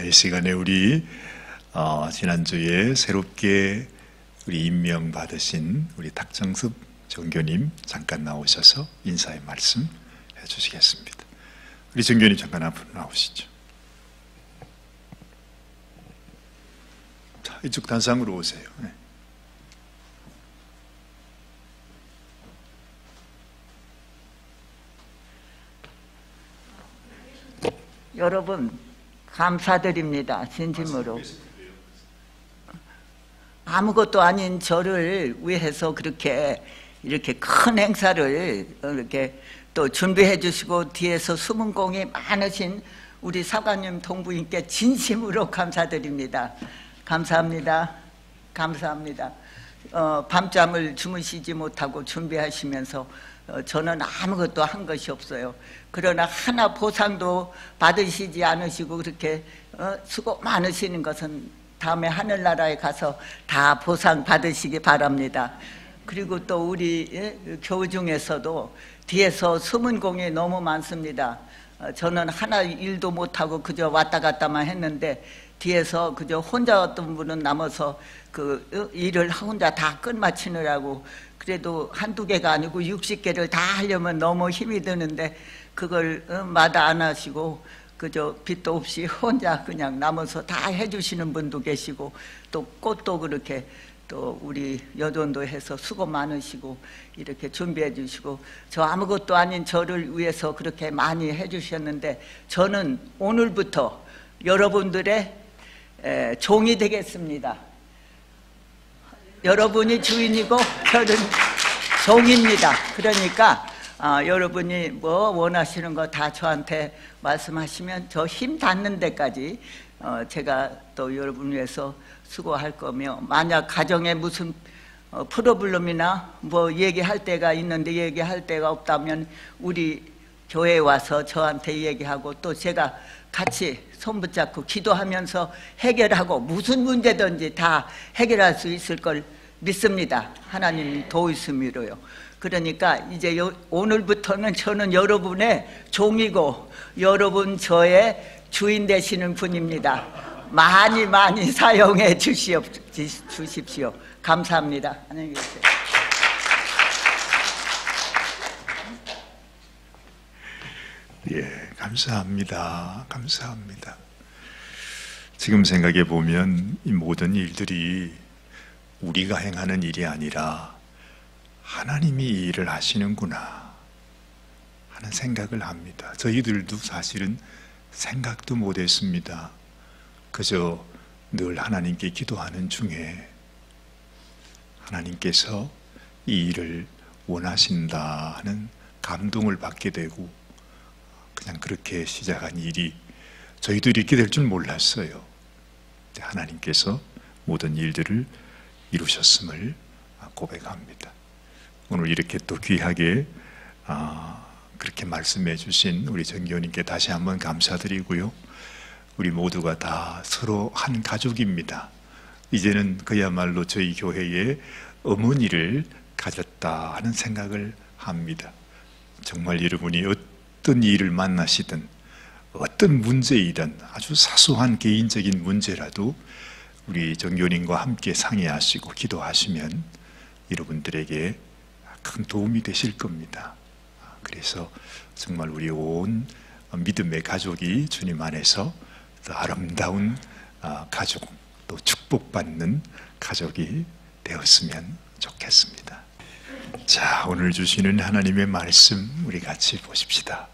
이 시간에 우리 지난주에 새롭게 우리 임명받으신 우리 탁정습 정교님 잠깐 나오셔서 인사의 말씀 해주시겠습니다. 우리 정교님 잠깐 앞으로 나오시죠. 자, 이쪽 단상으로 오세요. 네. 여러분 감사드립니다. 진심으로. 아무것도 아닌 저를 위해서 이렇게 큰 행사를 이렇게 또 준비해 주시고 뒤에서 숨은 공이 많으신 우리 사관님 동부인께 진심으로 감사드립니다. 감사합니다. 감사합니다. 밤잠을 주무시지 못하고 준비하시면서 저는 아무것도 한 것이 없어요. 그러나 하나 보상도 받으시지 않으시고 그렇게 수고 많으시는 것은 다음에 하늘나라에 가서 다 보상 받으시기 바랍니다. 그리고 또 우리 교우 중에서도 뒤에서 숨은 공이 너무 많습니다. 저는 하나 일도 못하고 그저 왔다 갔다만 했는데 뒤에서 그저 혼자 어떤 분은 남아서 그 일을 혼자 다 끝마치느라고 그래도 한두 개가 아니고 60개를 다 하려면 너무 힘이 드는데 그걸 마다 안 하시고 그저 빚도 없이 혼자 그냥 남아서 다 해주시는 분도 계시고 또 꽃도 그렇게 또 우리 여돈도 해서 수고 많으시고 이렇게 준비해 주시고 저 아무것도 아닌 저를 위해서 그렇게 많이 해주셨는데 저는 오늘부터 여러분들의 종이 되겠습니다. 여러분이 주인이고 저는 종입니다. 그러니까 여러분이 뭐 원하시는 거 다 저한테 말씀하시면 저 힘 닿는 데까지 제가 또 여러분 위해서 수고할 거며, 만약 가정에 무슨 프로블럼이나 뭐 얘기할 때가 있는데 얘기할 데가 없다면 우리 교회에 와서 저한테 얘기하고 또 제가 같이 손 붙잡고 기도하면서 해결하고 무슨 문제든지 다 해결할 수 있을 걸 믿습니다. 하나님 도우심으로요. 그러니까 이제 오늘부터는 저는 여러분의 종이고 여러분 저의 주인 되시는 분입니다. 많이 많이 사용해 주십시오. 감사합니다. 안녕히 계세요. 예, 감사합니다. 감사합니다. 지금 생각해 보면 이 모든 일들이 우리가 행하는 일이 아니라 하나님이 이 일을 하시는구나 하는 생각을 합니다. 저희들도 사실은 생각도 못했습니다. 그저 늘 하나님께 기도하는 중에 하나님께서 이 일을 원하신다 하는 감동을 받게 되고 그냥 그렇게 시작한 일이 저희도 이렇게 될 줄 몰랐어요. 하나님께서 모든 일들을 이루셨음을 고백합니다. 오늘 이렇게 또 귀하게 그렇게 말씀해 주신 우리 정교님께 다시 한번 감사드리고요. 우리 모두가 다 서로 한 가족입니다. 이제는 그야말로 저희 교회에 어머니를 가졌다 하는 생각을 합니다. 정말 여러분이 어떤 일을 만나시든 어떤 문제이든 아주 사소한 개인적인 문제라도 우리 정교님과 함께 상의하시고 기도하시면 여러분들에게 큰 도움이 되실 겁니다. 그래서 정말 우리 온 믿음의 가족이 주님 안에서 더 아름다운 가족, 또 축복받는 가족이 되었으면 좋겠습니다. 자, 오늘 주시는 하나님의 말씀 우리 같이 보십시다.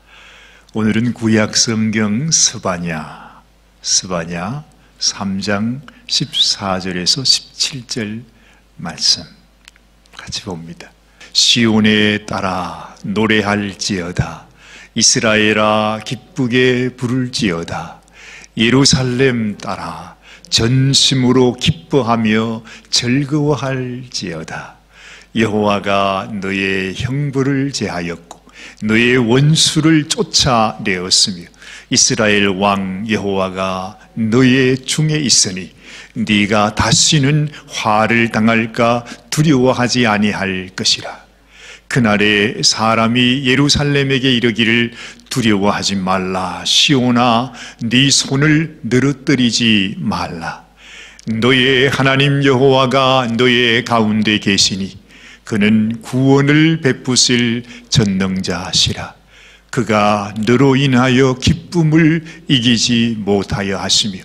오늘은 구약 성경 스바냐 3장 14절에서 17절 말씀 같이 봅니다. 시온에 따라 노래할지어다. 이스라엘아 기쁘게 부를지어다. 예루살렘 따라 전심으로 기뻐하며 즐거워할지어다. 여호와가 너의 형벌을 제하였고 너의 원수를 쫓아내었으며 이스라엘 왕 여호와가 너의 중에 있으니 네가 다시는 화를 당할까 두려워하지 아니할 것이라. 그날에 사람이 예루살렘에게 이르기를 두려워하지 말라. 시온아 네 손을 늘어뜨리지 말라. 너의 하나님 여호와가 너의 가운데 계시니 그는 구원을 베푸실 전능자시라. 그가 너로 인하여 기쁨을 이기지 못하여 하시며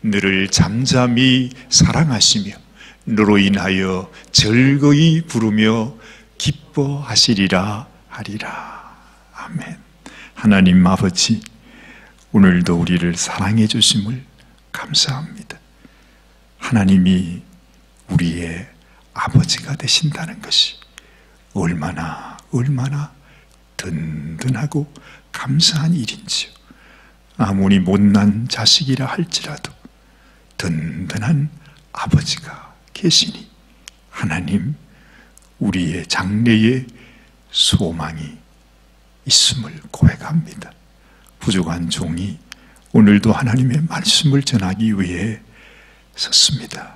너를 잠잠히 사랑하시며 너로 인하여 즐거이 부르며 기뻐하시리라 하리라. 아멘. 하나님 아버지, 오늘도 우리를 사랑해 주심을 감사합니다. 하나님이 우리의 아버지가 되신다는 것이 얼마나 든든하고 감사한 일인지요. 아무리 못난 자식이라 할지라도 든든한 아버지가 계시니 하나님, 우리의 장래에 소망이 있음을 고백합니다. 부족한 종이 오늘도 하나님의 말씀을 전하기 위해 섰습니다.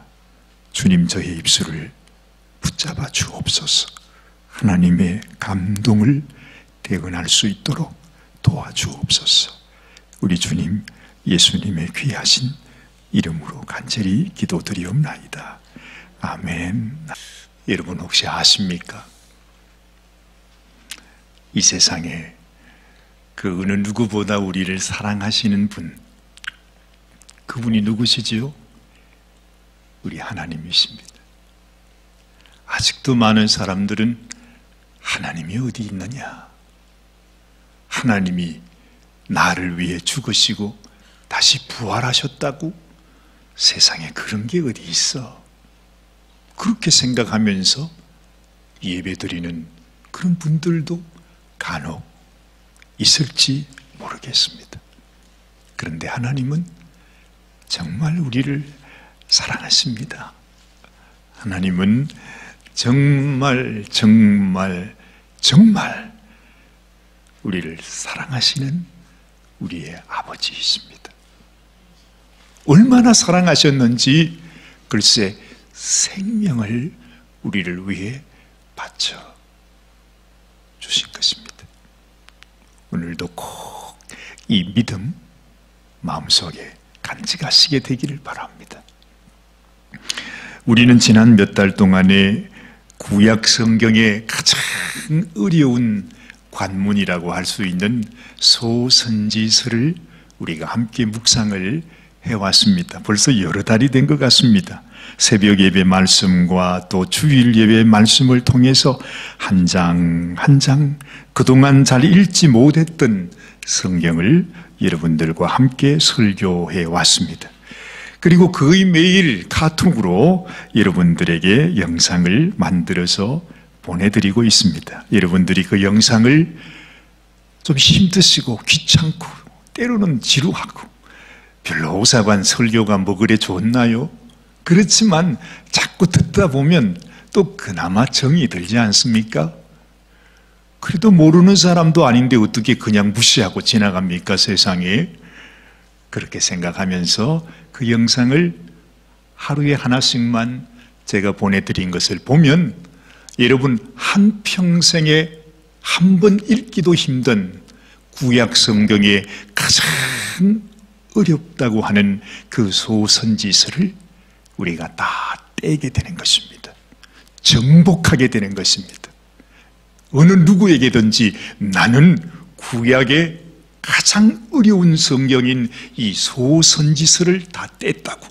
주님, 저의 입술을 붙잡아 주옵소서. 하나님의 감동을 대언할 수 있도록 도와주옵소서. 우리 주님 예수님의 귀하신 이름으로 간절히 기도드리옵나이다. 아멘. 여러분 혹시 아십니까? 이 세상에 그 어느 누구보다 우리를 사랑하시는 분, 그분이 누구시지요? 우리 하나님이십니다. 아직도 많은 사람들은 하나님이 어디 있느냐, 하나님이 나를 위해 죽으시고 다시 부활하셨다고? 세상에 그런 게 어디 있어? 그렇게 생각하면서 예배드리는 그런 분들도 간혹 있을지 모르겠습니다. 그런데 하나님은 정말 우리를 사랑하십니다. 하나님은 정말 우리를 사랑하시는 우리의 아버지이십니다. 얼마나 사랑하셨는지 글쎄 생명을 우리를 위해 바쳐 주신 것입니다. 오늘도 꼭 이 믿음 마음속에 간직하시게 되기를 바랍니다. 우리는 지난 몇 달 동안에 구약 성경의 가장 어려운 관문이라고 할 수 있는 소선지서를 우리가 함께 묵상을 해왔습니다. 벌써 여러 달이 된 것 같습니다. 새벽 예배 말씀과 또 주일 예배 말씀을 통해서 한 장 한 장 그동안 잘 읽지 못했던 성경을 여러분들과 함께 설교해 왔습니다. 그리고 거의 매일 카톡으로 여러분들에게 영상을 만들어서 보내드리고 있습니다. 여러분들이 그 영상을 좀 힘드시고 귀찮고 때로는 지루하고 별로 오사관 설교가 뭐 그래 좋나요? 그렇지만 자꾸 듣다 보면 또 그나마 정이 들지 않습니까? 그래도 모르는 사람도 아닌데 어떻게 그냥 무시하고 지나갑니까, 세상에? 그렇게 생각하면서 그 영상을 하루에 하나씩만 제가 보내드린 것을 보면 여러분 한평생에 한 번 읽기도 힘든 구약 성경의 가장 어렵다고 하는 그 소선지서를 우리가 다 떼게 되는 것입니다. 정복하게 되는 것입니다. 어느 누구에게든지 나는 구약의 가장 어려운 성경인 이 소선지서를 다 뗐다고.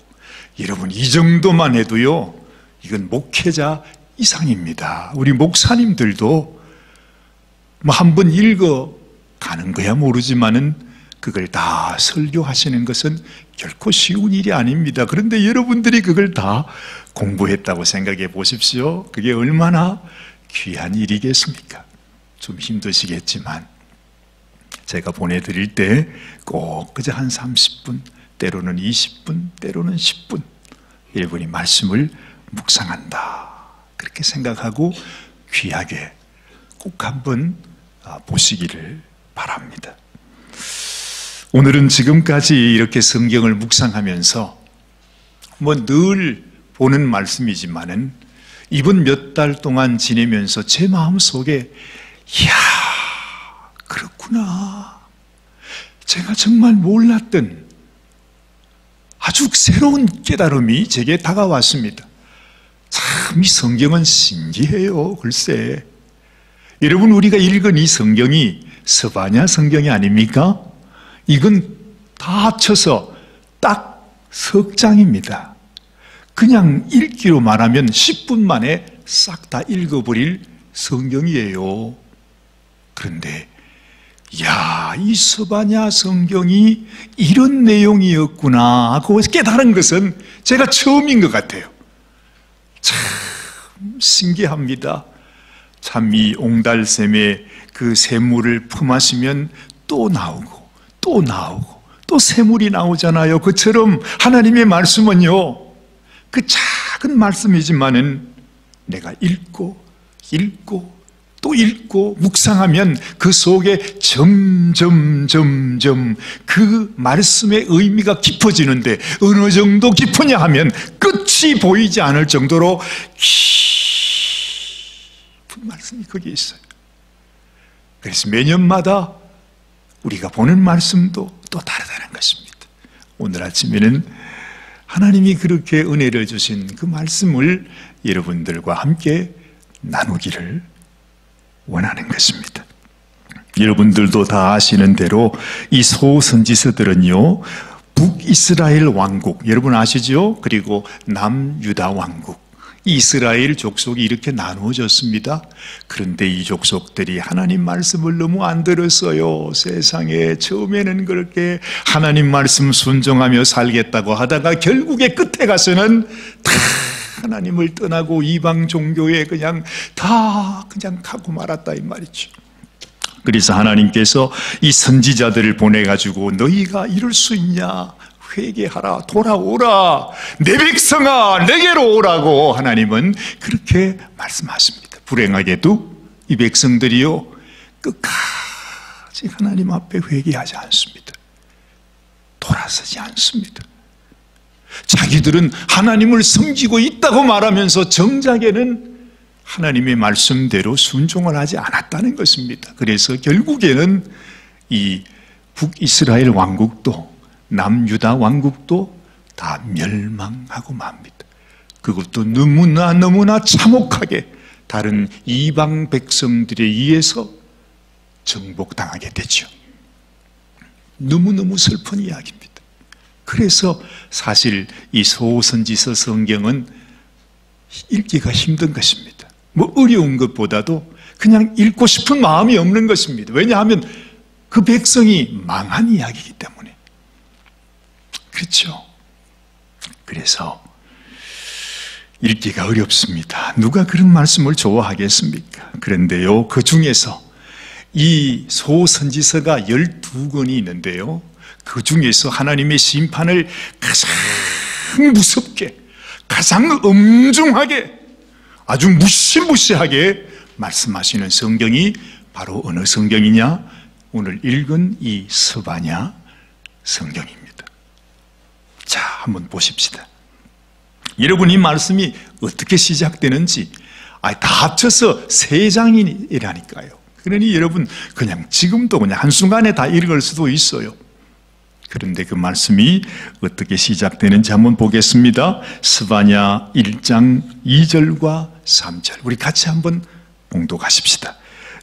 여러분 이 정도만 해도요, 이건 목회자 이상입니다. 우리 목사님들도 뭐 한 번 읽어 가는 거야 모르지만은 그걸 다 설교하시는 것은 결코 쉬운 일이 아닙니다. 그런데 여러분들이 그걸 다 공부했다고 생각해 보십시오. 그게 얼마나 귀한 일이겠습니까? 좀 힘드시겠지만 제가 보내드릴 때 꼭 그저 한 30분, 때로는 20분, 때로는 10분 여러분이 말씀을 묵상한다 그렇게 생각하고 귀하게 꼭 한번 보시기를 바랍니다. 오늘은 지금까지 이렇게 성경을 묵상하면서 뭐 늘 보는 말씀이지만은 이번 몇 달 동안 지내면서 제 마음속에 이야 그렇구나, 제가 정말 몰랐던 아주 새로운 깨달음이 제게 다가왔습니다. 참 이 성경은 신기해요. 글쎄 여러분, 우리가 읽은 이 성경이 스바냐 성경이 아닙니까? 이건 다 합쳐서 딱 석 장입니다. 그냥 읽기로 말하면 10분 만에 싹 다 읽어버릴 성경이에요. 그런데 야, 이 스바냐 성경이 이런 내용이었구나 하고 깨달은 것은 제가 처음인 것 같아요. 참 신기합니다. 참 이 옹달샘에 그 샘물을 품하시면 또 나오고 또 나오고 또 샘물이 나오잖아요. 그처럼 하나님의 말씀은요, 그 작은 말씀이지만은 내가 읽고 또 읽고 묵상하면 그 속에 점점 그 말씀의 의미가 깊어지는데 어느 정도 깊으냐 하면 끝이 보이지 않을 정도로 깊은 말씀이 거기에 있어요. 그래서 매년마다 우리가 보는 말씀도 또 다르다는 것입니다. 오늘 아침에는 하나님이 그렇게 은혜를 주신 그 말씀을 여러분들과 함께 나누기를 원하는 것입니다. 여러분들도 다 아시는 대로 이 소선지서들은요, 북이스라엘 왕국, 여러분 아시죠? 그리고 남유다 왕국, 이스라엘 족속이 이렇게 나누어졌습니다. 그런데 이 족속들이 하나님 말씀을 너무 안 들었어요. 세상에 처음에는 그렇게 하나님 말씀 순종하며 살겠다고 하다가 결국에 끝에 가서는 다 하나님을 떠나고 이방 종교에 그냥 가고 말았다 이 말이죠. 그래서 하나님께서 이 선지자들을 보내가지고 너희가 이럴 수 있냐? 회개하라, 돌아오라, 내 백성아 내게로 오라고 하나님은 그렇게 말씀하십니다. 불행하게도 이 백성들이요 끝까지 하나님 앞에 회개하지 않습니다. 돌아서지 않습니다. 자기들은 하나님을 섬기고 있다고 말하면서 정작에는 하나님의 말씀대로 순종을 하지 않았다는 것입니다. 그래서 결국에는 이 북이스라엘 왕국도 남유다 왕국도 다 멸망하고 맙니다. 그것도 너무나 참혹하게 다른 이방 백성들에 의해서 정복당하게 되죠. 너무너무 슬픈 이야기입니다. 그래서 사실 이 소선지서 성경은 읽기가 힘든 것입니다. 뭐 어려운 것보다도 그냥 읽고 싶은 마음이 없는 것입니다. 왜냐하면 그 백성이 망한 이야기이기 때문에. 그렇죠? 그래서 읽기가 어렵습니다. 누가 그런 말씀을 좋아하겠습니까? 그런데요, 그 중에서 이 소선지서가 12권이 있는데요, 그 중에서 하나님의 심판을 가장 무섭게, 가장 엄중하게, 아주 무시무시하게 말씀하시는 성경이 바로 어느 성경이냐? 오늘 읽은 이 스바냐 성경입니다. 자, 한번 보십시다. 여러분, 이 말씀이 어떻게 시작되는지 다 합쳐서 3장이라니까요. 그러니 여러분 그냥 지금도 그냥 한순간에 다 읽을 수도 있어요. 그런데 그 말씀이 어떻게 시작되는지 한번 보겠습니다. 스바냐 1장 2절과 3절 우리 같이 한번 봉독하십시다.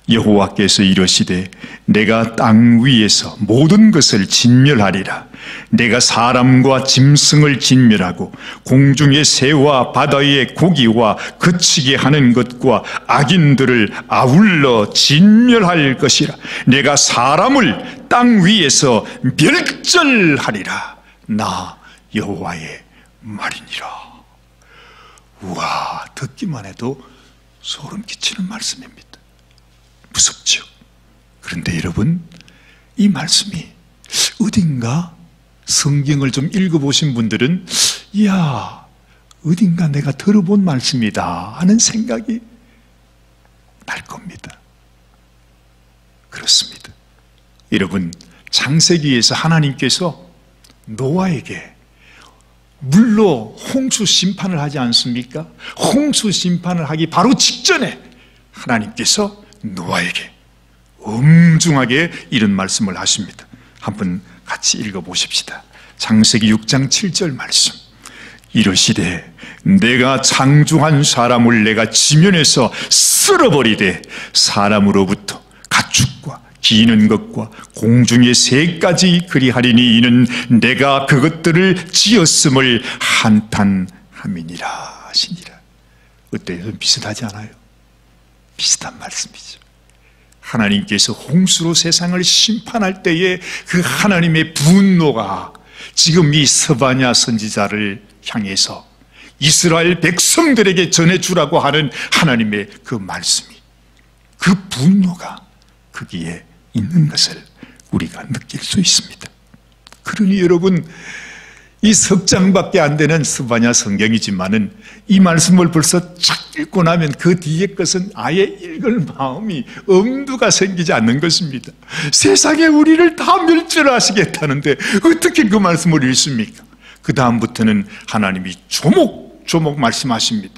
여호와께서 이르시되 내가 땅 위에서 모든 것을 진멸하리라. 내가 사람과 짐승을 진멸하고 공중의 새와 바다의 고기와 거치게 하는 것과 악인들을 아울러 진멸할 것이라. 내가 사람을 땅 위에서 멸절하리라. 나 여호와의 말이니라. 우와, 듣기만 해도 소름 끼치는 말씀입니다. 무섭죠. 그런데 여러분, 이 말씀이 어딘가 성경을 좀 읽어보신 분들은 이야, 어딘가 내가 들어본 말씀이다 하는 생각이 날 겁니다. 그렇습니다. 여러분, 창세기에서 하나님께서 노아에게 물로 홍수 심판을 하지 않습니까? 홍수 심판을 하기 바로 직전에 하나님께서 노아에게 엄중하게 이런 말씀을 하십니다. 한번 같이 읽어보십시다. 창세기 6장 7절 말씀. 이르시되 내가 창조한 사람을 내가 지면에서 쓸어버리되 사람으로부터 가축과 기는 것과 공중의 새까지 그리하리니 이는 내가 그것들을 지었음을 한탄함이니라 하시니라. 어때요? 비슷하지 않아요? 비슷한 말씀이죠. 하나님께서 홍수로 세상을 심판할 때에 그 하나님의 분노가 지금 이 스바냐 선지자를 향해서 이스라엘 백성들에게 전해주라고 하는 하나님의 그 말씀이, 그 분노가 거기에 있는 것을 우리가 느낄 수 있습니다. 그러니 여러분, 이 석 장밖에 안 되는 스바냐 성경이지만은 이 말씀을 벌써 쫙 읽고 나면 그 뒤에 것은 아예 읽을 마음이 엄두가 생기지 않는 것입니다. 세상에 우리를 다 멸절하시겠다는데 어떻게 그 말씀을 읽습니까? 그 다음부터는 하나님이 조목조목 말씀하십니다.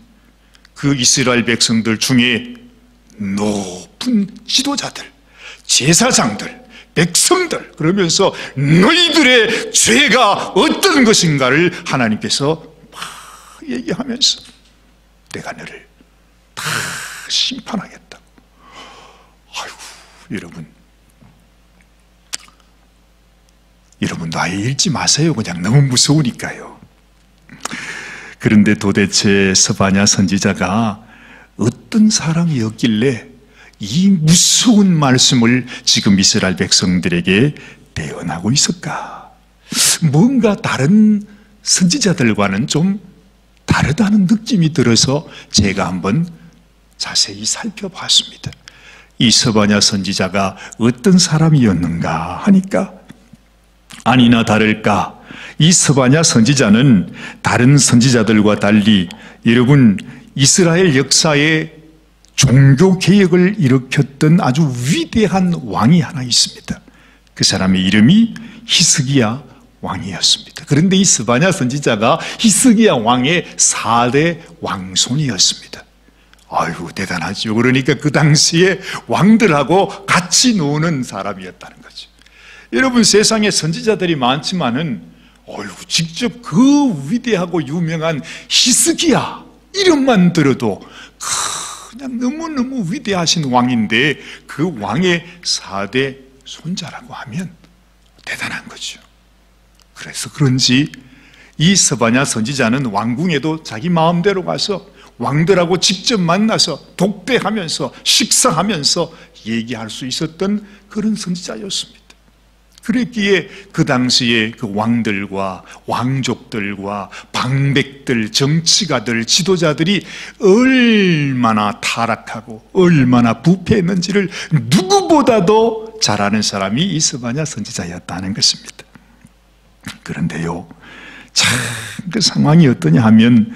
그 이스라엘 백성들 중에 높은 지도자들, 제사장들, 백성들, 그러면서 너희들의 죄가 어떤 것인가를 하나님께서 막 얘기하면서 내가 너를 다 심판하겠다. 아이고, 여러분도 아예 읽지 마세요. 그냥 너무 무서우니까요. 그런데 도대체 스바냐 선지자가 어떤 사람이었길래 이 무서운 말씀을 지금 이스라엘 백성들에게 대언하고 있을까? 뭔가 다른 선지자들과는 좀 다르다는 느낌이 들어서 제가 한번 자세히 살펴봤습니다. 이 스바냐 선지자가 어떤 사람이었는가 하니까 아니나 다를까 이 스바냐 선지자는 다른 선지자들과 달리 여러분 이스라엘 역사에 종교 개혁을 일으켰던 아주 위대한 왕이 하나 있습니다. 그 사람의 이름이 히스기야 왕이었습니다. 그런데 이 스바냐 선지자가 히스기야 왕의 4대 왕손이었습니다. 아이고 대단하죠. 그러니까 그 당시에 왕들하고 같이 노는 사람이었다는 거죠. 여러분 세상에 선지자들이 많지만은 직접 그 위대하고 유명한 히스기야 이름만 들어도 그냥 너무너무 위대하신 왕인데 그 왕의 4대 손자라고 하면 대단한 거죠. 그래서 그런지 이 스바냐 선지자는 왕궁에도 자기 마음대로 가서 왕들하고 직접 만나서 독대하면서 식사하면서 얘기할 수 있었던 그런 선지자였습니다. 그랬기에 그 당시에 그 왕들과 왕족들과 방백들, 정치가들, 지도자들이 얼마나 타락하고 얼마나 부패했는지를 누구보다도 잘 아는 사람이 이 스바냐 선지자였다는 것입니다. 그런데요, 참 그 상황이 어떠냐 하면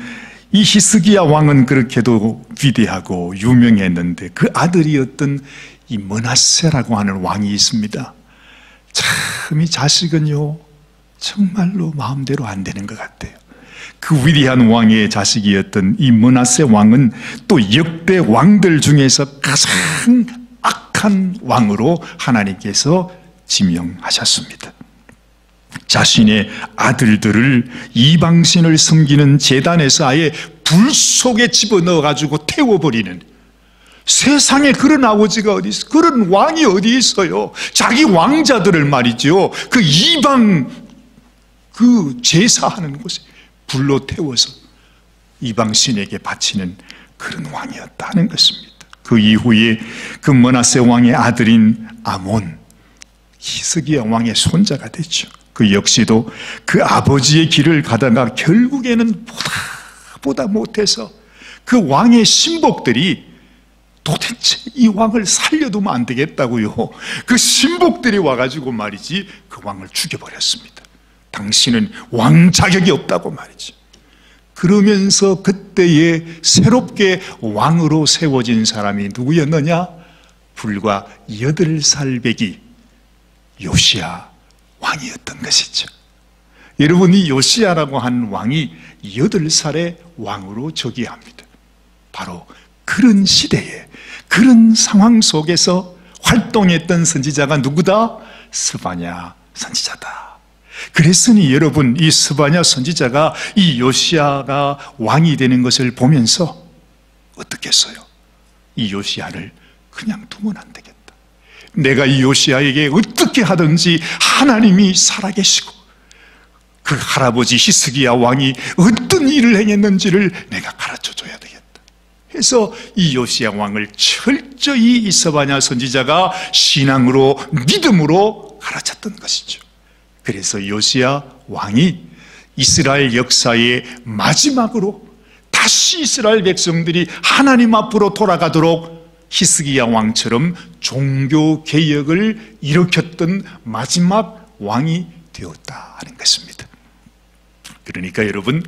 이 히스기야 왕은 그렇게도 위대하고 유명했는데 그 아들이었던 이 므낫세라고 하는 왕이 있습니다. 참 이 자식은요 정말로 마음대로 안 되는 것 같아요. 그 위대한 왕의 자식이었던 이 므낫세 왕은 또 역대 왕들 중에서 가장 악한 왕으로 하나님께서 지명하셨습니다. 자신의 아들들을 이방신을 섬기는 제단에서 아예 불 속에 집어넣어가지고 태워버리는, 세상에 그런 아버지가 어디 있어? 그런 왕이 어디 있어요? 자기 왕자들을 말이죠, 그 이방 그 제사하는 곳에 불로 태워서 이방신에게 바치는 그런 왕이었다는 것입니다. 그 이후에 그 므낫세 왕의 아들인 아몬, 히스기야 왕의 손자가 됐죠. 그 역시도 그 아버지의 길을 가다가 결국에는 보다 못해서 그 왕의 신복들이 도대체 이 왕을 살려두면 안 되겠다고요, 그 신복들이 와가지고 말이지 그 왕을 죽여버렸습니다. 당신은 왕 자격이 없다고 말이지. 그러면서 그때에 새롭게 왕으로 세워진 사람이 누구였느냐? 불과 8살 배기 요시야 왕이었던 것이죠. 여러분, 이 요시야라고 한 왕이 8살의 왕으로 즉위합니다. 바로 그런 시대에, 그런 상황 속에서 활동했던 선지자가 누구다? 스바냐 선지자다. 그랬으니 여러분, 이 스바냐 선지자가 이 요시야가 왕이 되는 것을 보면서 어떻게 했어요? 이 요시야를 그냥 두면 안 되겠다. 내가 이 요시야에게 어떻게 하든지 하나님이 살아계시고 그 할아버지 히스기야 왕이 어떤 일을 행했는지를 내가 가르쳐줘야 되겠다 해서 이 요시야 왕을 철저히 이 스바냐 선지자가 신앙으로, 믿음으로 가르쳤던 것이죠. 그래서 요시야 왕이 이스라엘 역사의 마지막으로 다시 이스라엘 백성들이 하나님 앞으로 돌아가도록 히스기야 왕처럼 종교 개혁을 일으켰던 마지막 왕이 되었다는 것입니다. 그러니까 여러분,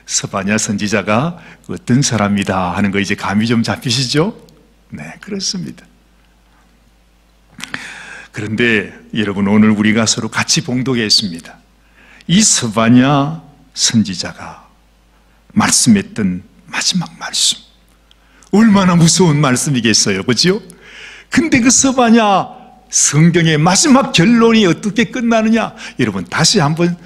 스바냐 선지자가 어떤 사람이다 하는 거 이제 감이 좀 잡히시죠? 네, 그렇습니다. 그런데 여러분, 오늘 우리가 서로 같이 봉독했습니다. 이 스바냐 선지자가 말씀했던 마지막 말씀, 얼마나 무서운 말씀이겠어요, 그렇죠? 근데 그 스바냐 성경의 마지막 결론이 어떻게 끝나느냐, 여러분 다시 한번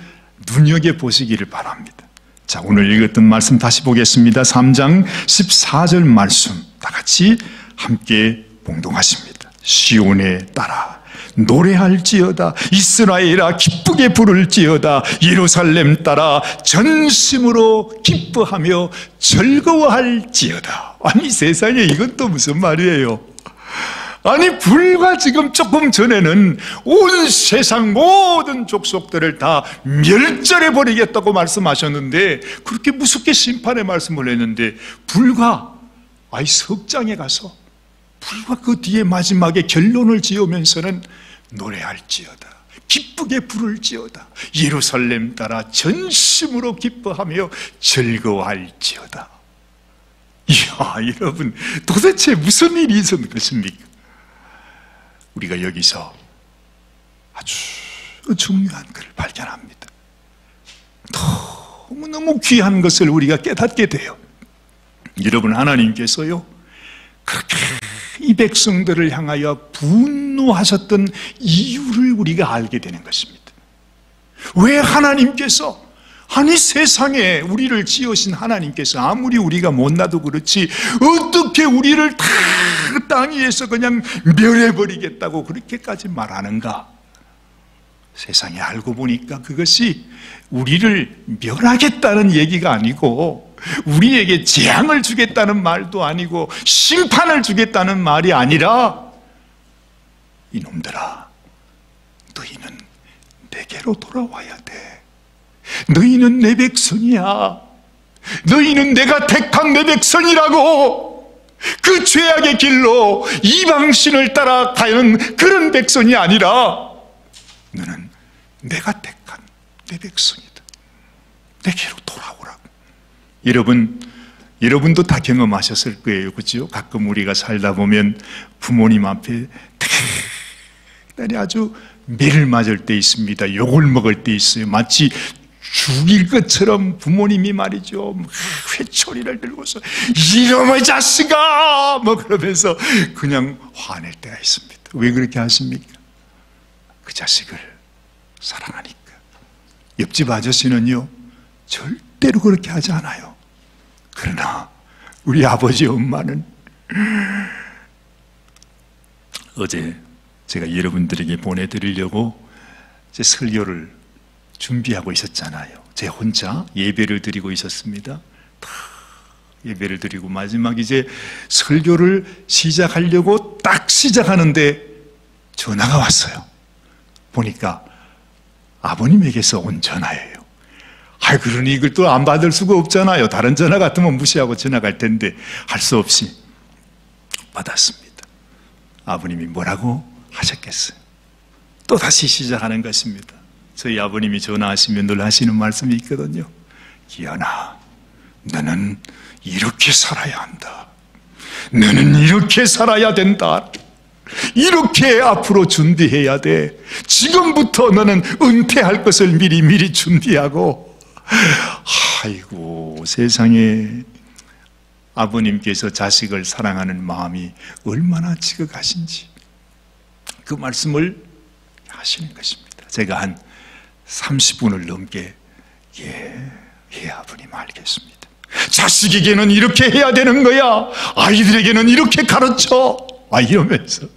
눈여겨보시기를 바랍니다. 자, 오늘 읽었던 말씀 다시 보겠습니다. 3장 14절 말씀 다 같이 함께 봉독하십니다. 시온에 따라 노래할지어다. 이스라엘아 기쁘게 부를지어다. 예루살렘 따라 전심으로 기뻐하며 즐거워할지어다. 아니 세상에 이건 또 무슨 말이에요? 아니 불과 지금 조금 전에는 온 세상 모든 족속들을 다 멸절해 버리겠다고 말씀하셨는데, 그렇게 무섭게 심판의 말씀을 했는데, 불과 석장에 가서 불과 그 뒤에 마지막에 결론을 지으면서는 노래할지어다, 기쁘게 부를지어다, 예루살렘 따라 전심으로 기뻐하며 즐거워할지어다. 이야, 여러분, 도대체 무슨 일이 있었는 것입니까? 우리가 여기서 아주 중요한 것을 발견합니다. 너무너무 귀한 것을 우리가 깨닫게 돼요. 여러분, 하나님께서요, 그렇게 이 백성들을 향하여 분노하셨던 이유를 우리가 알게 되는 것입니다. 왜 하나님께서, 아니 세상에 우리를 지으신 하나님께서 아무리 우리가 못나도 그렇지 어떻게 우리를 다 땅 위에서 그냥 멸해버리겠다고 그렇게까지 말하는가? 세상에 알고 보니까 그것이 우리를 멸하겠다는 얘기가 아니고, 우리에게 재앙을 주겠다는 말도 아니고, 심판을 주겠다는 말이 아니라, 이놈들아, 너희는 내게로 돌아와야 돼. 너희는 내 백성이야. 너희는 내가 택한 내 백성이라고. 그 죄악의 길로 이방신을 따라 가는 그런 백성이 아니라, 너는 내가 택한 내 백성이다. 내게로 돌아오라고. 여러분도 다 경험하셨을 거예요, 그렇죠? 가끔 우리가 살다 보면 부모님 앞에 대단히 아주 매를 맞을 때 있습니다. 욕을 먹을 때 있어요. 마치 죽일 것처럼 부모님이 말이죠, 회초리를 들고서 이놈의 자식아 뭐 그러면서 그냥 화낼 때가 있습니다. 왜 그렇게 하십니까? 그 자식을 사랑하니까. 옆집 아저씨는요 절대로 그렇게 하지 않아요. 그러나 우리 아버지 엄마는, 어제 제가 여러분들에게 보내드리려고 제 설교를 준비하고 있었잖아요. 제 혼자 예배를 드리고 있었습니다. 예배를 드리고 마지막 이제 설교를 시작하려고 딱 시작하는데 전화가 왔어요. 보니까 아버님에게서 온 전화예요. 그러니 이걸 또 안 받을 수가 없잖아요. 다른 전화 같으면 무시하고 지나갈 텐데 할 수 없이 받았습니다. 아버님이 뭐라고 하셨겠어요? 또 다시 시작하는 것입니다. 저희 아버님이 전화하시면 늘 하시는 말씀이 있거든요. 기현아, 너는 이렇게 살아야 한다. 너는 이렇게 살아야 된다. 이렇게 앞으로 준비해야 돼. 지금부터 너는 은퇴할 것을 미리 준비하고. 아이고, 세상에 아버님께서 자식을 사랑하는 마음이 얼마나 지극하신지 그 말씀을 하시는 것입니다. 제가 한 30분을 넘게 아버님 알겠습니다. 자식에게는 이렇게 해야 되는 거야. 아이들에게는 이렇게 가르쳐. 이러면서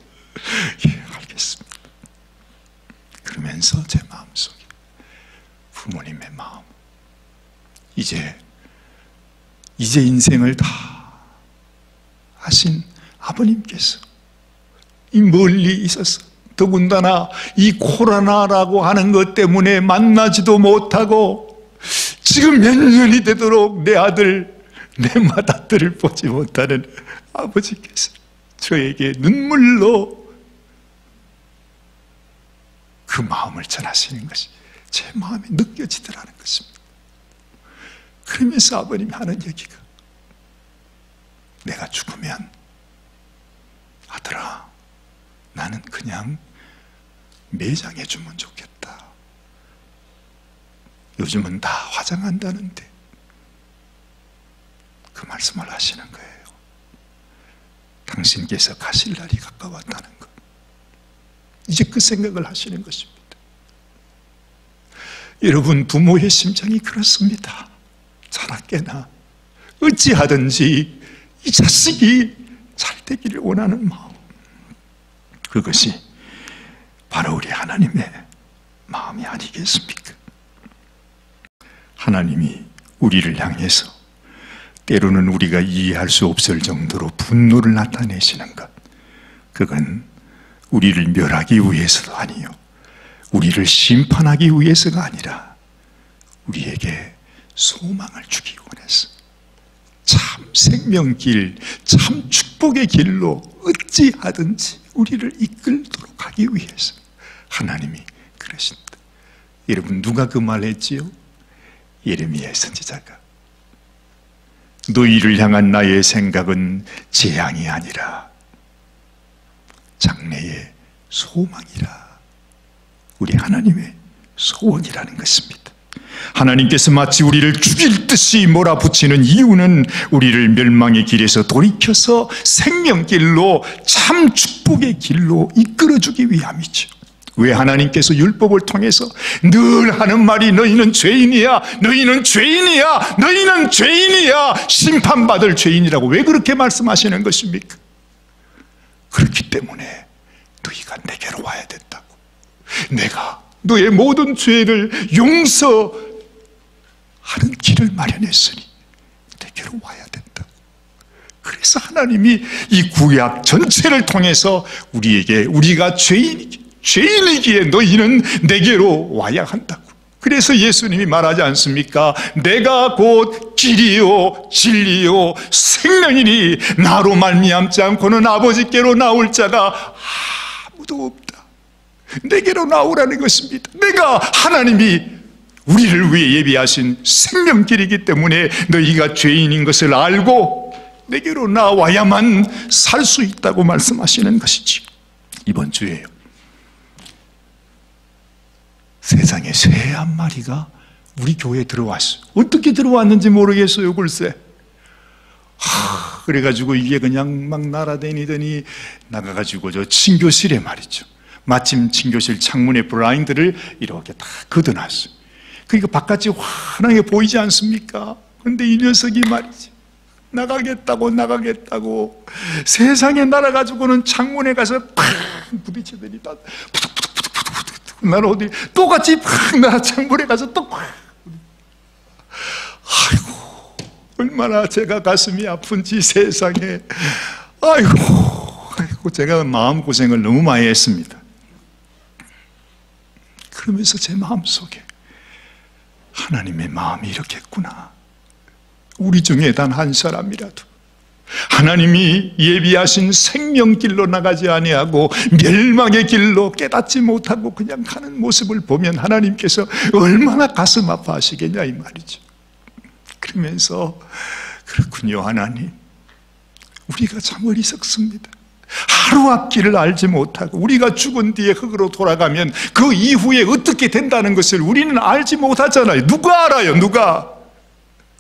알겠습니다. 그러면서 제 마음속에 부모님의 마음, 이제 인생을 다 하신 아버님께서 이 멀리 있어서, 더군다나 이 코로나라고 하는 것 때문에 만나지도 못하고 지금 몇 년이 되도록 내 아들, 내 맏아들을 보지 못하는 아버지께서 저에게 눈물로 그 마음을 전하시는 것이 제 마음에 느껴지더라는 것입니다. 그러면서 아버님이 하는 얘기가, 내가 죽으면 아들아, 나는 그냥 매장해 주면 좋겠다. 요즘은 다 화장한다는데. 그 말씀을 하시는 거예요. 당신께서 가실 날이 가까웠다는 것, 이제 그 생각을 하시는 것입니다. 여러분, 부모의 심정이 그렇습니다. 자라깨나 어찌하든지 이 자식이 잘 되기를 원하는 마음, 그것이 바로 우리 하나님의 마음이 아니겠습니까? 하나님이 우리를 향해서 때로는 우리가 이해할 수 없을 정도로 분노를 나타내시는 것, 그건 우리를 멸하기 위해서도 아니요, 우리를 심판하기 위해서가 아니라 우리에게 소망을 주기 원해서, 참 생명길, 참 축복의 길로 어찌하든지 우리를 이끌도록 하기 위해서 하나님이 그러십니다. 여러분, 누가 그 말 했지요? 예레미야 선지자가. 너희를 향한 나의 생각은 재앙이 아니라 장래의 소망이라. 우리 하나님의 소원이라는 것입니다. 하나님께서 마치 우리를 죽일 듯이 몰아붙이는 이유는 우리를 멸망의 길에서 돌이켜서 생명길로, 참 축복의 길로 이끌어주기 위함이죠. 왜 하나님께서 율법을 통해서 늘 하는 말이 너희는 죄인이야, 너희는 죄인이야, 너희는 죄인이야, 심판받을 죄인이라고 왜 그렇게 말씀하시는 것입니까? 그렇기 때문에 너희가 내게로 와야 된다고. 내가 너의 모든 죄를 용서하는 길을 마련했으니 내게로 와야 된다고. 그래서 하나님이 이 구약 전체를 통해서 우리에게, 우리가 죄인이기에 너희는 내게로 와야 한다고. 그래서 예수님이 말하지 않습니까? 내가 곧 길이요 진리요 생명이니 나로 말미암지 않고는 아버지께로 나올 자가 아무도 없다. 내게로 나오라는 것입니다. 내가, 하나님이 우리를 위해 예비하신 생명길이기 때문에 너희가 죄인인 것을 알고 내게로 나와야만 살 수 있다고 말씀하시는 것이지. 이번 주에요, 세상에 새 한 마리가 우리 교회에 들어왔어요. 어떻게 들어왔는지 모르겠어요. 글쎄. 그래가지고 이게 그냥 막 날아다니더니 나가가지고 저 친교실에 말이죠, 마침 친교실 창문에 블라인드를 이렇게 다 걷어놨어요. 그러니까 바깥이 환하게 보이지 않습니까? 근데 이 녀석이 말이죠, 나가겠다고 세상에 날아가지고는 창문에 가서 팍 부딪히더니 나는 어디 똑같이 팍 나라 창문에 가서 또 팍. 아이고, 얼마나 제가 가슴이 아픈지 세상에. 아이고, 제가 마음고생을 너무 많이 했습니다. 그러면서 제 마음속에 하나님의 마음이 이렇겠구나. 우리 중에 단 한 사람이라도 하나님이 예비하신 생명길로 나가지 아니하고 멸망의 길로 깨닫지 못하고 그냥 가는 모습을 보면 하나님께서 얼마나 가슴 아파하시겠냐 이 말이죠. 그러면서 그렇군요, 하나님, 우리가 참 어리석습니다. 하루 앞길을 알지 못하고 우리가 죽은 뒤에 흙으로 돌아가면 그 이후에 어떻게 된다는 것을 우리는 알지 못하잖아요. 누가 알아요? 누가?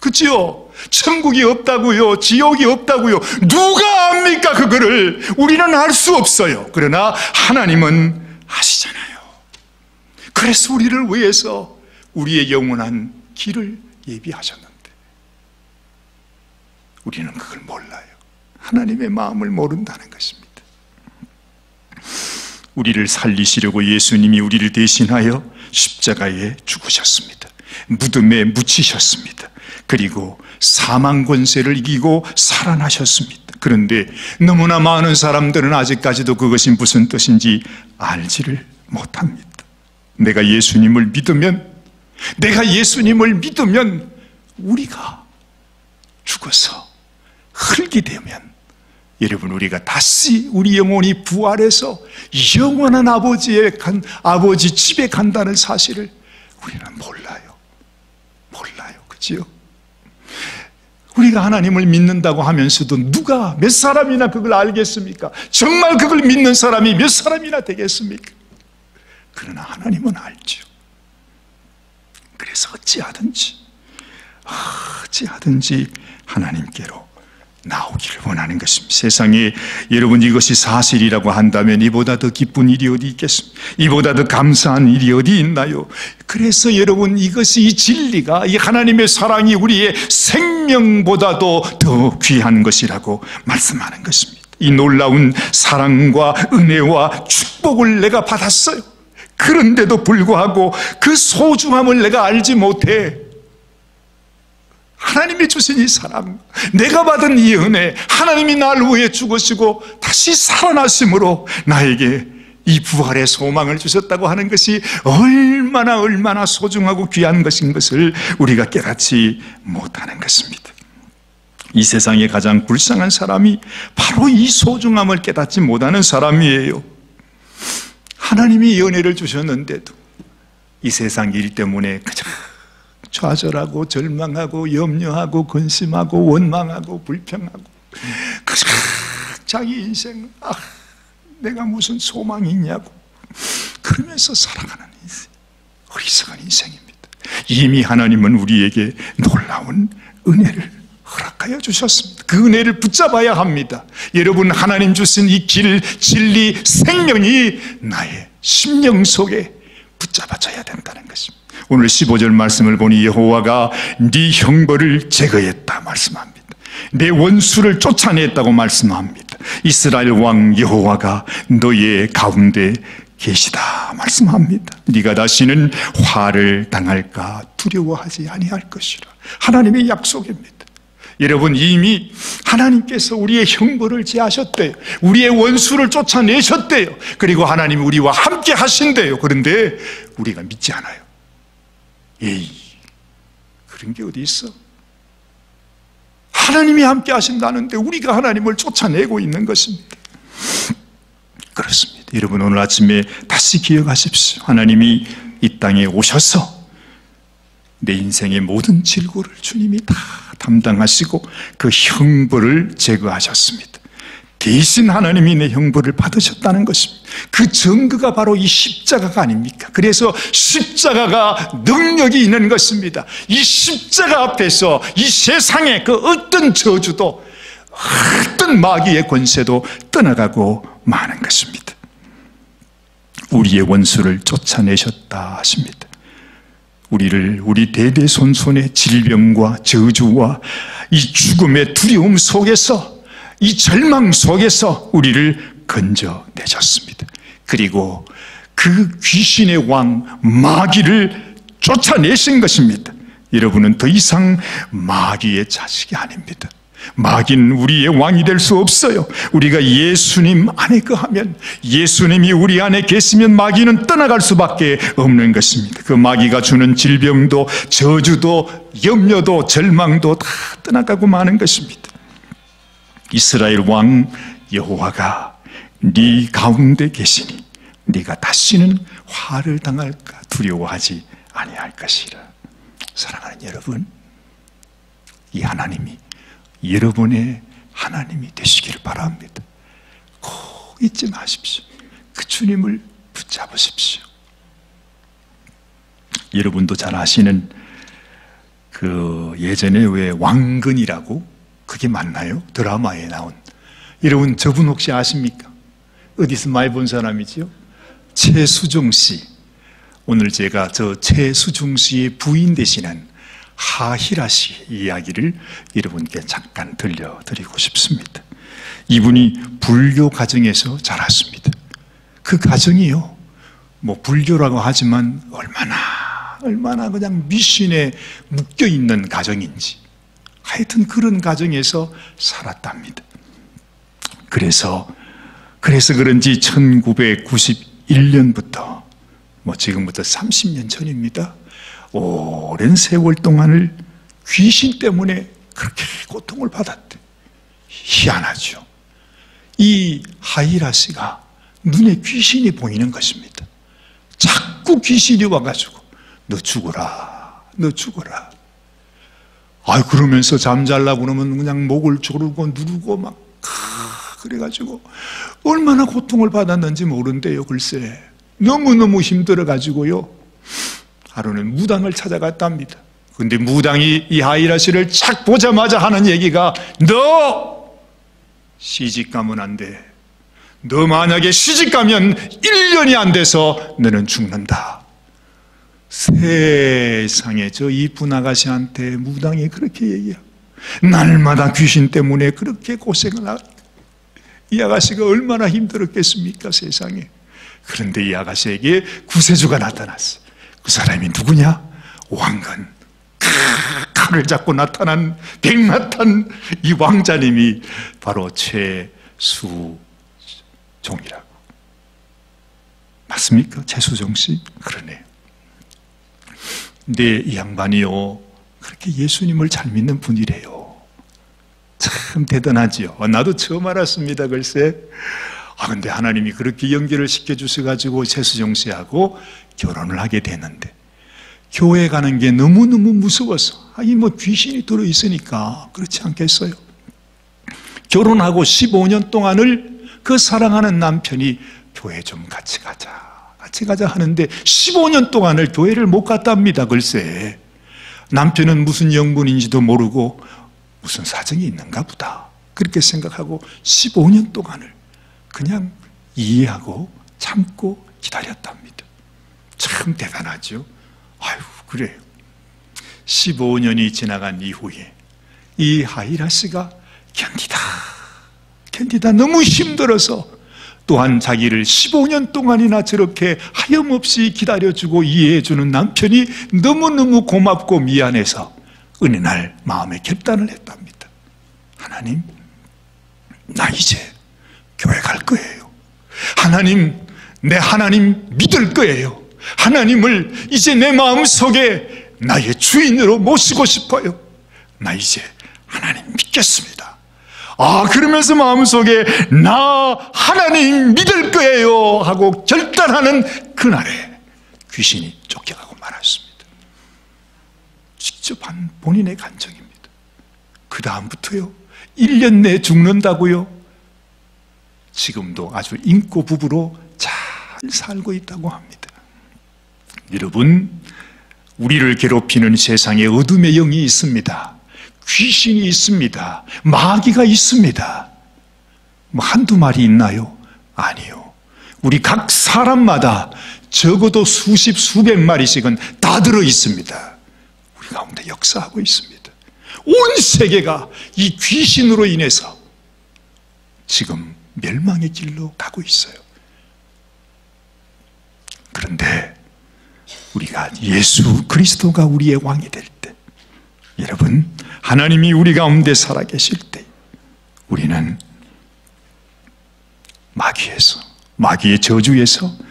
그치요? 천국이 없다고요, 지옥이 없다고요, 누가 압니까? 그거를 우리는 알 수 없어요. 그러나 하나님은 아시잖아요. 그래서 우리를 위해서 우리의 영원한 길을 예비하셨는데 우리는 그걸 몰라요. 하나님의 마음을 모른다는 것입니다. 우리를 살리시려고 예수님이 우리를 대신하여 십자가에 죽으셨습니다. 무덤에 묻히셨습니다. 그리고 사망 권세를 이기고 살아나셨습니다. 그런데 너무나 많은 사람들은 아직까지도 그것이 무슨 뜻인지 알지를 못합니다. 내가 예수님을 믿으면 우리가 죽어서 흙이 되면, 여러분, 우리가 다시 우리 영혼이 부활해서 영원한 아버지 집에 간다는 사실을 우리는 몰라요. 그치요? 우리가 하나님을 믿는다고 하면서도 누가, 몇 사람이나 그걸 알겠습니까? 정말 그걸 믿는 사람이 몇 사람이나 되겠습니까? 그러나 하나님은 알죠. 그래서 어찌하든지 하나님께로 나오기를 원하는 것입니다. 세상에 여러분 이것이 사실이라고 한다면 이보다 더 기쁜 일이 어디 있겠습니까? 이보다 더 감사한 일이 어디 있나요? 그래서 여러분 이것이, 이 진리가, 이 하나님의 사랑이 우리의 생명보다도 더 귀한 것이라고 말씀하는 것입니다. 이 놀라운 사랑과 은혜와 축복을 내가 받았어요. 그런데도 불구하고 그 소중함을 내가 알지 못해. 하나님이 주신 이 사랑, 내가 받은 이 은혜, 하나님이 나를 위해 죽으시고 다시 살아나심으로 나에게 이 부활의 소망을 주셨다고 하는 것이 얼마나 소중하고 귀한 것인 것을 우리가 깨닫지 못하는 것입니다. 이 세상에 가장 불쌍한 사람이 바로 이 소중함을 깨닫지 못하는 사람이에요. 하나님이 연애를 주셨는데도 이 세상 일 때문에 그저 좌절하고 절망하고 염려하고 근심하고 원망하고 불평하고 그저 자기 인생 내가 무슨 소망이 있냐고 그러면서 살아가는 인생, 어리석은 인생입니다. 이미 하나님은 우리에게 놀라운 은혜를 허락하여 주셨습니다. 그 은혜를 붙잡아야 합니다. 여러분, 하나님 주신 이 길, 진리, 생명이 나의 심령 속에 붙잡아져야 된다는 것입니다. 오늘 15절 말씀을 보니 여호와가 네 형벌을 제거했다 말씀합니다. 내 원수를 쫓아냈다고 말씀합니다. 이스라엘 왕 여호와가 너의 가운데 계시다 말씀합니다. 네가 다시는 화를 당할까 두려워하지 아니할 것이라. 하나님의 약속입니다. 여러분, 이미 하나님께서 우리의 형벌을 제하셨대요. 우리의 원수를 쫓아내셨대요. 그리고 하나님이 우리와 함께 하신대요. 그런데 우리가 믿지 않아요. 에이, 그런 게 어디 있어? 하나님이 함께 하신다는데 우리가 하나님을 쫓아내고 있는 것입니다. 그렇습니다. 여러분, 오늘 아침에 다시 기억하십시오. 하나님이 이 땅에 오셔서 내 인생의 모든 질고를 주님이 다 담당하시고 그 형벌을 제거하셨습니다. 대신 하나님이 내 형벌을 받으셨다는 것입니다. 그 증거가 바로 이 십자가가 아닙니까? 그래서 십자가가 능력이 있는 것입니다. 이 십자가 앞에서 이 세상의 그 어떤 저주도 어떤 마귀의 권세도 떠나가고 마는 것입니다. 우리의 원수를 쫓아내셨다 하십니다. 우리를 우리 대대손손의 질병과 저주와 이 죽음의 두려움 속에서, 이 절망 속에서 우리를 건져내셨습니다. 그리고 그 귀신의 왕 마귀를 쫓아내신 것입니다. 여러분은 더 이상 마귀의 자식이 아닙니다. 마귀는 우리의 왕이 될 수 없어요. 우리가 예수님 안에 거하면, 예수님이 우리 안에 계시면 마귀는 떠나갈 수밖에 없는 것입니다. 그 마귀가 주는 질병도 저주도 염려도 절망도 다 떠나가고 마는 것입니다. 이스라엘 왕 여호와가 네 가운데 계시니 네가 다시는 화를 당할까 두려워하지 아니할 것이라. 사랑하는 여러분, 이 하나님이 여러분의 하나님이 되시기를 바랍니다. 꼭 잊지 마십시오. 그 주님을 붙잡으십시오. 여러분도 잘 아시는 그 예전에 왜 왕근이라고, 그게 맞나요? 드라마에 나온. 여러분, 저분 혹시 아십니까? 어디서 많이 본 사람이지요? 최수종 씨. 오늘 제가 저 최수종 씨의 부인 되시는 하희라 씨 이야기를 여러분께 잠깐 들려드리고 싶습니다. 이분이 불교 가정에서 자랐습니다. 그 가정이요, 뭐 불교라고 하지만 얼마나 그냥 미신에 묶여있는 가정인지, 하여튼 그런 가정에서 살았답니다. 그래서 그런지 1991년부터 뭐 지금부터 30년 전입니다. 오랜 세월 동안을 귀신 때문에 그렇게 고통을 받았대. 희한하죠. 이 하이라 씨가 눈에 귀신이 보이는 것입니다. 자꾸 귀신이 와가지고 너 죽어라, 너 죽어라. 그러면서 잠잘라고 그러면 그냥 목을 조르고 누르고 막 그래가지고 얼마나 고통을 받았는지 모른대요. 글쎄, 너무너무 힘들어가지고요, 하루는 무당을 찾아갔답니다. 근데 무당이 이 하이라 씨를 착 보자마자 하는 얘기가, 너 시집가면 안 돼. 너 만약에 시집가면 1년이 안 돼서 너는 죽는다. 세상에, 저 이쁜 아가씨한테 무당이 그렇게 얘기하고, 날마다 귀신 때문에 그렇게 고생을 하고, 이 아가씨가 얼마나 힘들었겠습니까, 세상에. 그런데 이 아가씨에게 구세주가 나타났어. 그 사람이 누구냐? 왕건, 칼을 잡고 나타난 백마탄 이 왕자님이 바로 최수종이라고. 맞습니까? 최수종 씨? 그러네요. 근데 이 양반이요, 그렇게 예수님을 잘 믿는 분이래요. 참 대단하지요. 나도 처음 알았습니다, 글쎄. 근데 하나님이 그렇게 연결을 시켜주셔가지고 최수종 씨하고 결혼을 하게 되는데, 교회 가는 게 너무너무 무서워서, 귀신이 들어있으니까 그렇지 않겠어요? 결혼하고 15년 동안을 그 사랑하는 남편이 교회 좀 같이 가자 하는데 15년 동안을 교회를 못 갔답니다, 글쎄. 남편은 무슨 영분인지도 모르고 무슨 사정이 있는가 보다, 그렇게 생각하고 15년 동안을 그냥 이해하고 참고 기다렸답니다. 참 대단하죠. 그래요. 15년이 지나간 이후에 이 하이라 씨가 견디다 너무 힘들어서, 또한 자기를 15년 동안이나 저렇게 하염없이 기다려주고 이해해주는 남편이 너무너무 고맙고 미안해서 어느 날 마음에 결단을 했답니다. 하나님, 나 이제 교회 갈 거예요. 하나님, 내 하나님 믿을 거예요. 하나님을 이제 내 마음속에 나의 주인으로 모시고 싶어요. 나 이제 하나님 믿겠습니다. 그러면서 마음속에 나 하나님 믿을 거예요 하고 결단하는 그날에 귀신이 쫓겨가고 말았습니다. 직접 한 본인의 간증입니다. 그 다음부터요, 1년 내에 죽는다고요. 지금도 아주 인고 부부로 잘 살고 있다고 합니다. 여러분, 우리를 괴롭히는 세상에 어둠의 영이 있습니다. 귀신이 있습니다. 마귀가 있습니다. 한두 마리 있나요? 아니요. 우리 각 사람마다 적어도 수십, 수백 마리씩은 다 들어 있습니다. 우리 가운데 역사하고 있습니다. 온 세계가 이 귀신으로 인해서 지금 멸망의 길로 가고 있어요. 그런데 우리가 예수 그리스도가 우리의 왕이 될 때, 여러분, 하나님이 우리 가운데 살아계실 때 우리는 마귀의 저주에서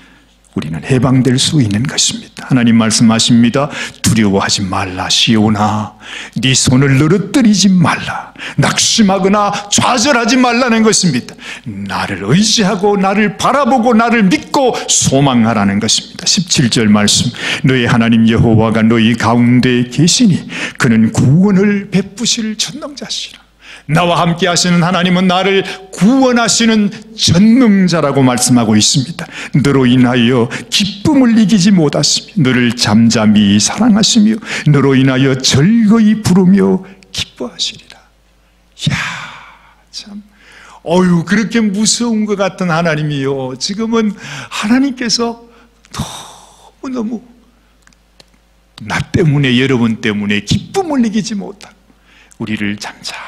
우리는 해방될 수 있는 것입니다. 하나님 말씀하십니다. 두려워하지 말라 시온아, 네 손을 늘어뜨리지 말라. 낙심하거나 좌절하지 말라는 것입니다. 나를 의지하고 나를 바라보고 나를 믿고 소망하라는 것입니다. 17절 말씀, 너희 하나님 여호와가 너희 가운데 계시니 그는 구원을 베푸실 전능자시라. 나와 함께 하시는 하나님은 나를 구원하시는 전능자라고 말씀하고 있습니다. 너로 인하여 기쁨을 이기지 못하시며 너를 잠잠히 사랑하시며 너로 인하여 즐거이 부르며 기뻐하시리라. 이야, 참, 그렇게 무서운 것 같은 하나님이요, 지금은 하나님께서 너무너무 나 때문에, 여러분 때문에 기쁨을 이기지 못하고 우리를 잠잠히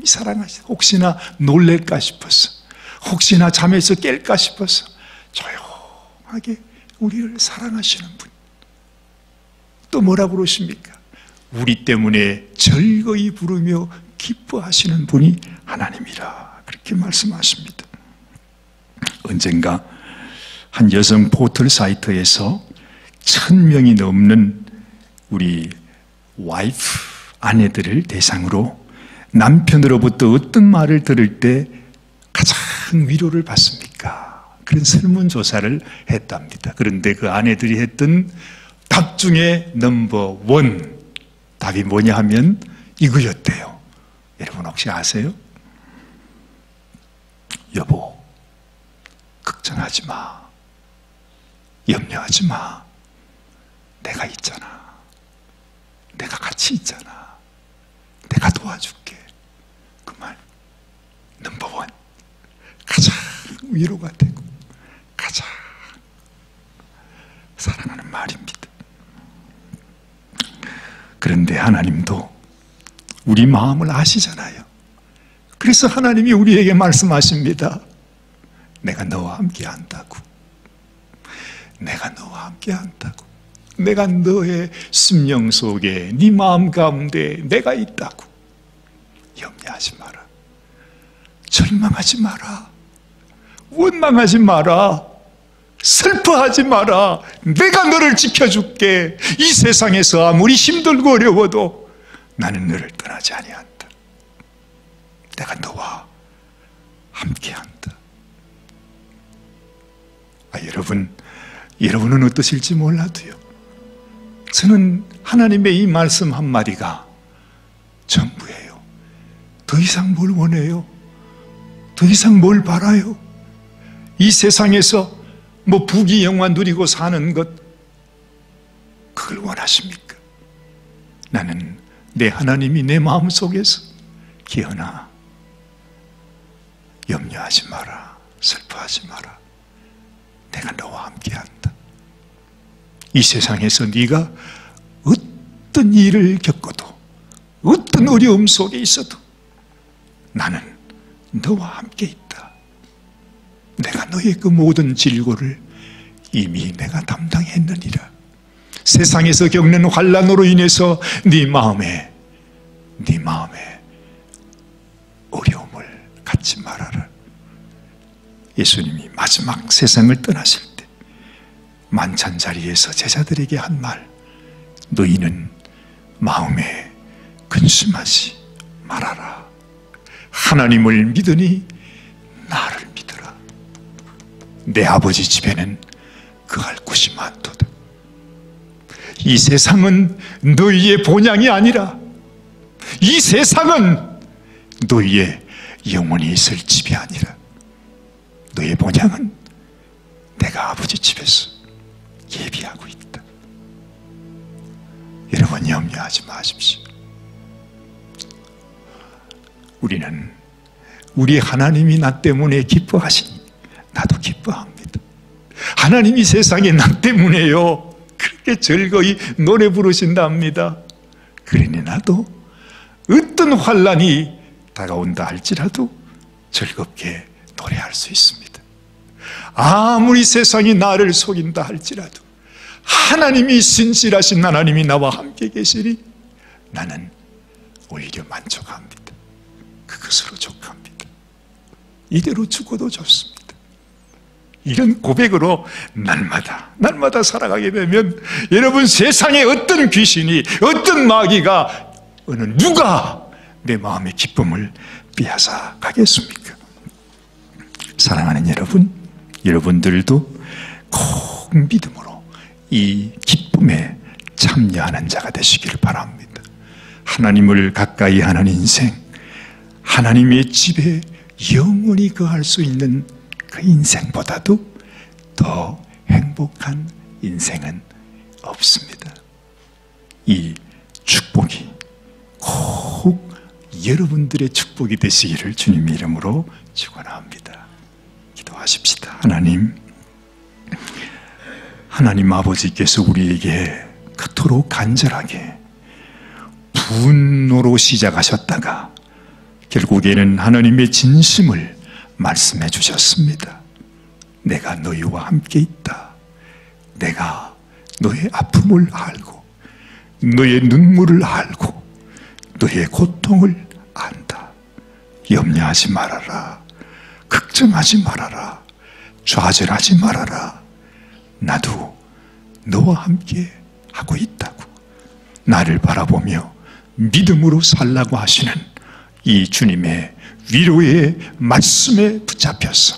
사랑하시고, 혹시나 놀랄까 싶어서, 혹시나 잠에서 깰까 싶어서 조용하게 우리를 사랑하시는 분. 또 뭐라고 그러십니까? 우리 때문에 즐거이 부르며 기뻐하시는 분이 하나님이라, 그렇게 말씀하십니다. 언젠가 한 여성 포털 사이트에서 1000명이 넘는 우리 아내들을 대상으로 남편으로부터 어떤 말을 들을 때 가장 위로를 받습니까? 그런 설문조사를 했답니다. 그런데 그 아내들이 했던 답 중에 넘버 1 답이 뭐냐 하면 이거였대요. 여러분 혹시 아세요? 여보, 걱정하지 마. 염려하지 마. 내가 있잖아. 내가 같이 있잖아. 내가 도와줄게. 그 말, 넘버 1. 가장 위로가 되고 가장 사랑하는 말입니다. 그런데 하나님도 우리 마음을 아시잖아요. 그래서 하나님이 우리에게 말씀하십니다. 내가 너와 함께 한다고. 내가 너와 함께 한다고. 내가 너의 심령 속에, 네 마음 가운데 내가 있다고. 염려하지 마라. 절망하지 마라. 원망하지 마라. 슬퍼하지 마라. 내가 너를 지켜줄게. 이 세상에서 아무리 힘들고 어려워도 나는 너를 떠나지 아니한다. 내가 너와 함께한다. 여러분은 어떠실지 몰라도요, 저는 하나님의 이 말씀 한마디가 전부예요. 더 이상 뭘 원해요? 더 이상 뭘 바라요? 이 세상에서 부귀영화 누리고 사는 것, 그걸 원하십니까? 나는 내 하나님이 내 마음속에서 기어나 염려하지 마라, 슬퍼하지 마라. 내가 너와 함께한다. 이 세상에서 네가 어떤 일을 겪어도, 어떤 어려움 속에 있어도 나는 너와 함께 있다. 내가 너의 그 모든 질고를 이미 내가 담당했느니라. 세상에서 겪는 환난으로 인해서 네 마음에 어려움을 갖지 말아라. 예수님이 마지막 세상을 떠나실 때 만찬 자리에서 제자들에게 한 말, 너희는 마음에 근심하지 말아라. 하나님을 믿으니 나를 믿으라. 내 아버지 집에는 거할 곳이 많도다. 이 세상은 너희의 본향이 아니라, 이 세상은 너희의 영원히 있을 집이 아니라, 너의 본향은 내가 아버지 집에서 예비하고 있다. 여러분, 염려하지 마십시오. 우리는 우리 하나님이 나 때문에 기뻐하시니 나도 기뻐합니다. 하나님이 세상에 나 때문에요 그렇게 즐거이 노래 부르신답니다. 그러니 나도 어떤 환난이 다가온다 할지라도 즐겁게 노래할 수 있습니다. 아무리 세상이 나를 속인다 할지라도 하나님이 신실하신 하나님이 나와 함께 계시니 나는 오히려 만족합니다. 그것으로 족합니다. 이대로 죽어도 좋습니다. 이런 고백으로 날마다 살아가게 되면 여러분, 세상에 어떤 귀신이, 어떤 마귀가, 어느 누가 내 마음의 기쁨을 빼앗아 가겠습니까? 사랑하는 여러분들도 꼭 믿음으로 이 기쁨에 참여하는 자가 되시기를 바랍니다. 하나님을 가까이 하는 인생, 하나님의 집에 영원히 거할 수 있는 그 인생보다도 더 행복한 인생은 없습니다. 이 축복이 꼭 여러분들의 축복이 되시기를 주님의 이름으로 축원합니다. 기도하십시다. 하나님 아버지께서 우리에게 그토록 간절하게 분노로 시작하셨다가 결국에는 하나님의 진심을 말씀해 주셨습니다. 내가 너희와 함께 있다. 내가 너의 아픔을 알고, 너의 눈물을 알고, 너의 고통을 안다. 염려하지 말아라. 걱정하지 말아라. 좌절하지 말아라. 나도 너와 함께 하고 있다고. 나를 바라보며 믿음으로 살라고 하시는 이 주님의 위로의 말씀에 붙잡혀서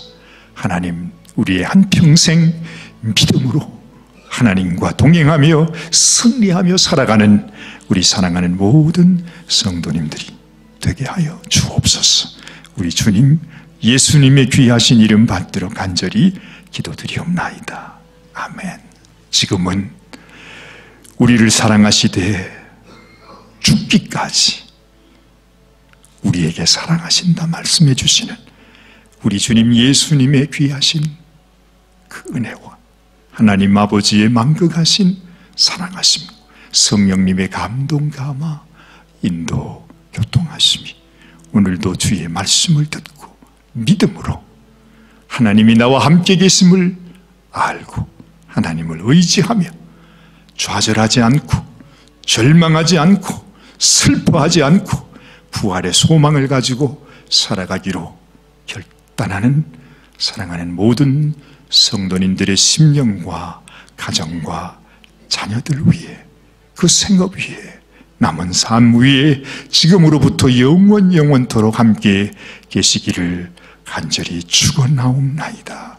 하나님, 우리의 한평생 믿음으로 하나님과 동행하며 승리하며 살아가는 우리 사랑하는 모든 성도님들이 되게 하여 주옵소서. 우리 주님 예수님의 귀하신 이름 받들어 간절히 기도드리옵나이다. 아멘. 지금은 우리를 사랑하시되 죽기까지 우리에게 사랑하신다 말씀해 주시는 우리 주님 예수님의 귀하신 그 은혜와 하나님 아버지의 만극하신 사랑하심, 성령님의 감동 감화, 인도 교통하심이 오늘도 주의 말씀을 듣고 믿음으로 하나님이 나와 함께 계심을 알고 하나님을 의지하며 좌절하지 않고 절망하지 않고 슬퍼하지 않고 부활의 소망을 가지고 살아가기로 결단하는 사랑하는 모든 성도님들의 심령과 가정과 자녀들 위해, 그 생업 위에, 남은 삶 위에 지금으로부터 영원토록 함께 계시기를 간절히 축원하옵나이다.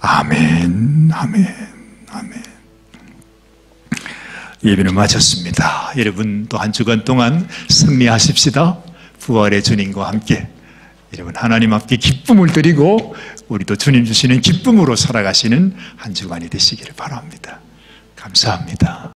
아멘, 아멘, 아멘. 예배는 마쳤습니다. 여러분 또 한 주간 동안 승리하십시다. 부활의 주님과 함께 여러분 하나님 앞에 기쁨을 드리고 우리도 주님 주시는 기쁨으로 살아가시는 한 주간이 되시기를 바랍니다. 감사합니다.